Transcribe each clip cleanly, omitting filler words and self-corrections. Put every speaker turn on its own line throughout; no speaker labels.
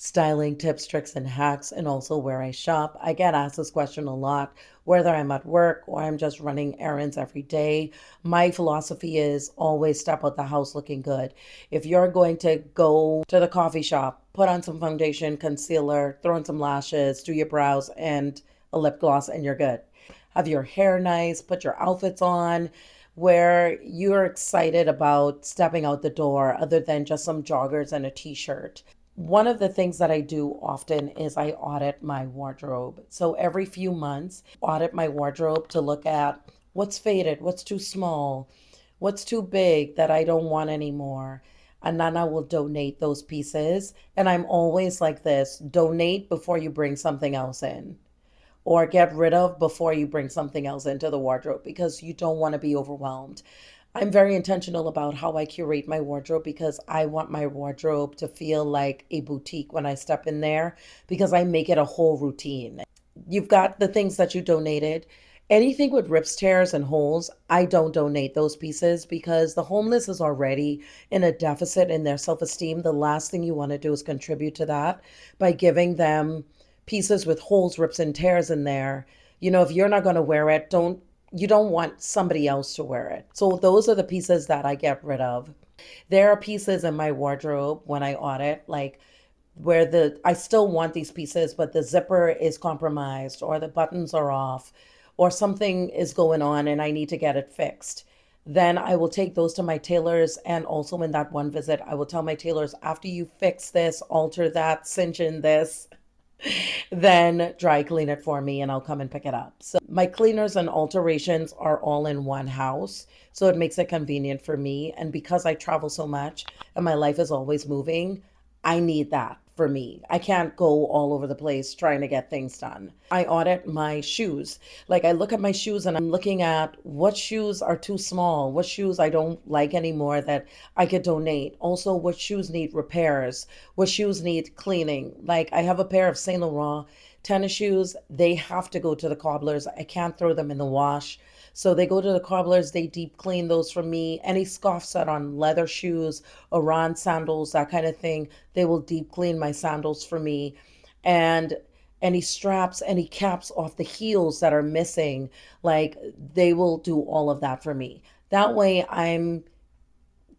styling tips, tricks, and hacks, and also where I shop. I get asked this question a lot, whether I'm at work or I'm just running errands every day. My philosophy is always step out the house looking good. If you're going to go to the coffee shop, put on some foundation, concealer, throw on some lashes, do your brows, and a lip gloss, and you're good. Have your hair nice, put your outfits on where you're excited about stepping out the door other than just some joggers and a t-shirt. One of the things that I do often is I audit my wardrobe. So every few months, audit my wardrobe to look at what's faded, what's too small, what's too big that I don't want anymore. And then I will donate those pieces. And I'm always like this, donate before you bring something else in, or get rid of before you bring something else into the wardrobe because you don't want to be overwhelmed. I'm very intentional about how I curate my wardrobe because I want my wardrobe to feel like a boutique when I step in there because I make it a whole routine. You've got the things that you donated. Anything with rips, tears, and holes, I don't donate those pieces because the homeless is already in a deficit in their self esteem. The last thing you want to do is contribute to that by giving them pieces with holes, rips, and tears in there. If you're not going to wear it, you don't want somebody else to wear it. So those are the pieces that I get rid of. There are pieces in my wardrobe when I audit, like where I still want these pieces, but the zipper is compromised or the buttons are off or something is going on and I need to get it fixed. Then I will take those to my tailors. And also in that one visit, I will tell my tailors, after you fix this, alter that, cinch in this, then dry clean it for me and I'll come and pick it up. So my cleaners and alterations are all in one house. So it makes it convenient for me. And because I travel so much and my life is always moving, I need that for me. I can't go all over the place trying to get things done. I audit my shoes. Like I look at my shoes and I'm looking at what shoes are too small, what shoes I don't like anymore that I could donate. Also, what shoes need repairs, what shoes need cleaning. Like I have a pair of Saint Laurent tennis shoes. They have to go to the cobblers. I can't throw them in the wash. So they go to the cobblers, they deep clean those for me. Any scuffs set on leather shoes, Oran sandals, that kind of thing, they will deep clean my sandals for me. And any straps, any caps off the heels that are missing, like they will do all of that for me. That way I'm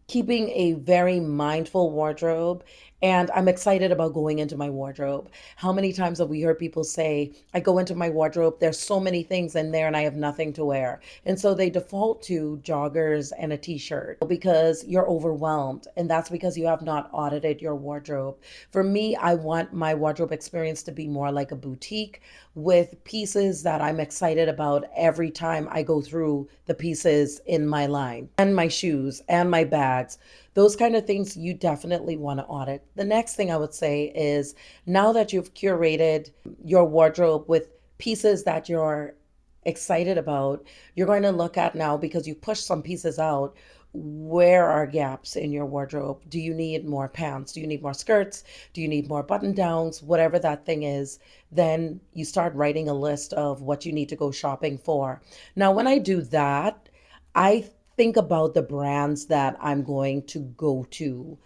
keeping a very mindful wardrobe and I'm excited about going into my wardrobe. How many times have we heard people say, I go into my wardrobe, there's so many things in there and I have nothing to wear. And so they default to joggers and a t-shirt because you're overwhelmed. And that's because you have not audited your wardrobe. For me, I want my wardrobe experience to be more like a boutique with pieces that I'm excited about every time I go through the pieces in my line, and my shoes and my bags. Those kind of things you definitely want to audit. The next thing I would say is now that you've curated your wardrobe with pieces that you're excited about, you're going to look at now because you pushed some pieces out. Where are gaps in your wardrobe? Do you need more pants? Do you need more skirts? Do you need more button downs? Whatever that thing is, then you start writing a list of what you need to go shopping for. Now, when I do that, I think about the brands that I'm going to go to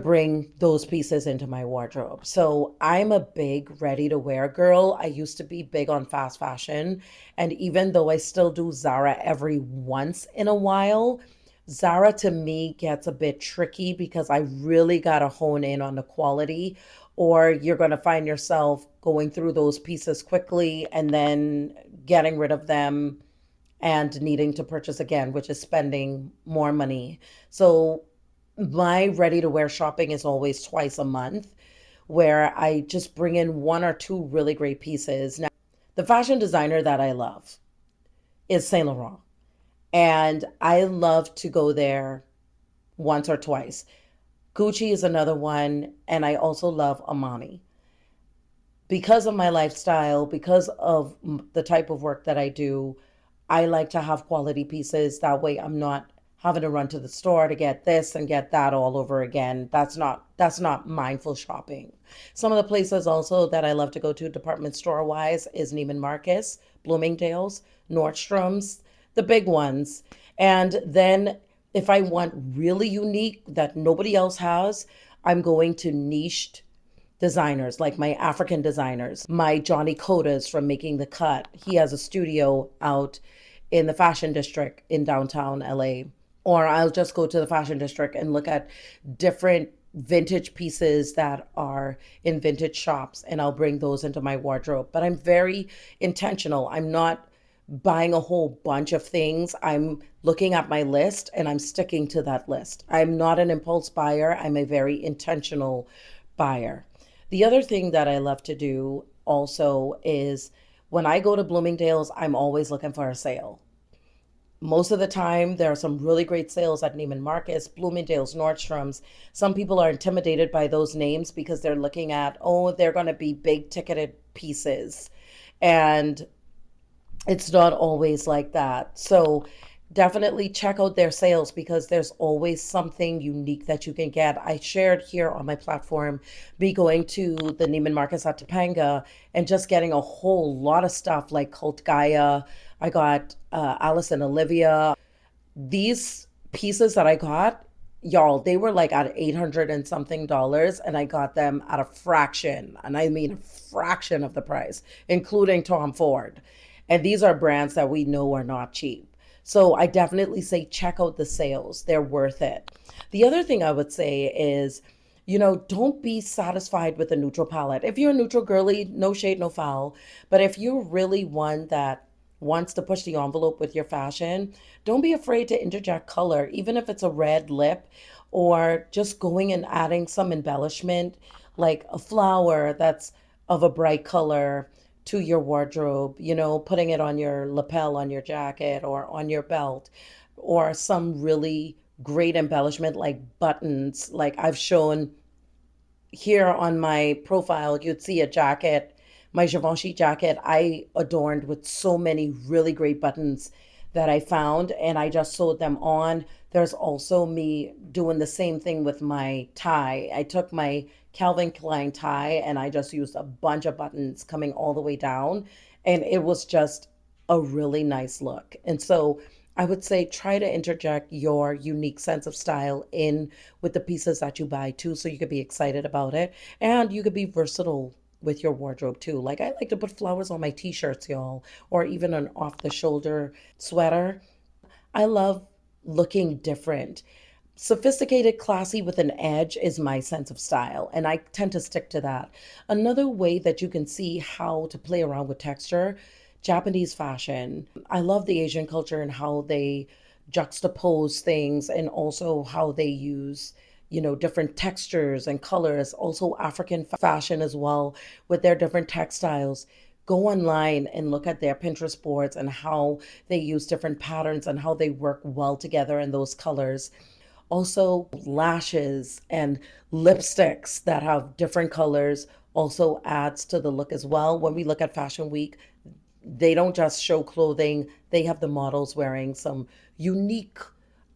bring those pieces into my wardrobe. So I'm a big ready to wear girl. I used to be big on fast fashion. And even though I still do Zara every once in a while, Zara to me gets a bit tricky because I really got to hone in on the quality, or you're going to find yourself going through those pieces quickly and then getting rid of them and needing to purchase again, which is spending more money. So my ready to wear shopping is always twice a month where I just bring in one or two really great pieces. Now, the fashion designer that I love is Saint Laurent, and I love to go there once or twice. Gucci is another one, and I also love Amani. Because of my lifestyle, because of the type of work that I do, I like to have quality pieces. That way I'm not having to run to the store to get this and get that all over again. That's not mindful shopping. Some of the places also that I love to go to department store wise is Neiman Marcus, Bloomingdale's, Nordstrom's, the big ones. And then if I want really unique that nobody else has, I'm going to niched designers, like my African designers, my Johnny Codas from Making the Cut. He has a studio out in the fashion district in downtown LA. Or I'll just go to the fashion district and look at different vintage pieces that are in vintage shops and I'll bring those into my wardrobe. But I'm very intentional. I'm not buying a whole bunch of things. I'm looking at my list and I'm sticking to that list. I'm not an impulse buyer, I'm a very intentional buyer. The other thing that I love to do also is when I go to Bloomingdale's, I'm always looking for a sale. Most of the time, there are some really great sales at Neiman Marcus, Bloomingdale's, Nordstrom's. Some people are intimidated by those names because they're looking at, oh, they're going to be big ticketed pieces. And it's not always like that. So definitely check out their sales because there's always something unique that you can get. I shared here on my platform me going to the Neiman Marcus at Topanga and just getting a whole lot of stuff like Cult Gaia. I got Alice and Olivia. These pieces that I got, y'all, they were like at 800 and something dollars, and I got them at a fraction, and I mean a fraction of the price, including Tom Ford. And these are brands that we know are not cheap. So I definitely say check out the sales. They're worth it. The other thing I would say is, don't be satisfied with a neutral palette. If you're a neutral girly, no shade, no foul. But if you're really one that wants to push the envelope with your fashion, don't be afraid to interject color, even if it's a red lip or just going and adding some embellishment like a flower that's of a bright color to your wardrobe, putting it on your lapel on your jacket or on your belt, or some really great embellishment like buttons. Like I've shown here on my profile, you'd see a jacket, my Givenchy jacket, I adorned with so many really great buttons that I found, and I just sewed them on. There's also me doing the same thing with my tie. I took my Calvin Klein tie and I just used a bunch of buttons coming all the way down, and it was just a really nice look. And so I would say try to interject your unique sense of style in with the pieces that you buy too, so you could be excited about it and you could be versatile with your wardrobe too. Like I like to put flowers on my t-shirts, y'all, or even an off the shoulder sweater. I love looking different. Sophisticated, classy with an edge is my sense of style, and I tend to stick to that. Another way that you can see how to play around with texture, Japanese fashion. I love the Asian culture and how they juxtapose things and also how they use, different textures and colors. Also, African fashion as well with their different textiles. Go online and look at their Pinterest boards and how they use different patterns and how they work well together in those colors. Also, lashes and lipsticks that have different colors also adds to the look as well. When we look at Fashion Week, they don't just show clothing, they have the models wearing some unique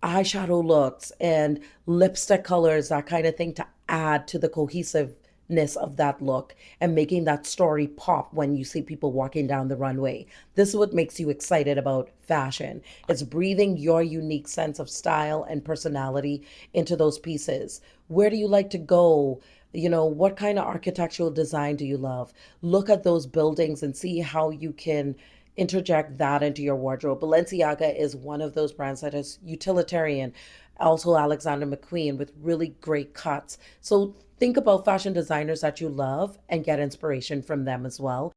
eyeshadow looks and lipstick colors, that kind of thing, to add to the cohesiveness of that look and making that story pop when you see people walking down the runway. This is what makes you excited about fashion. It's breathing your unique sense of style and personality into those pieces. Where do you like to go? What kind of architectural design do you love? Look at those buildings and see how you can interject that into your wardrobe. Balenciaga is one of those brands that is utilitarian. Also, Alexander McQueen with really great cuts. So think about fashion designers that you love and get inspiration from them as well.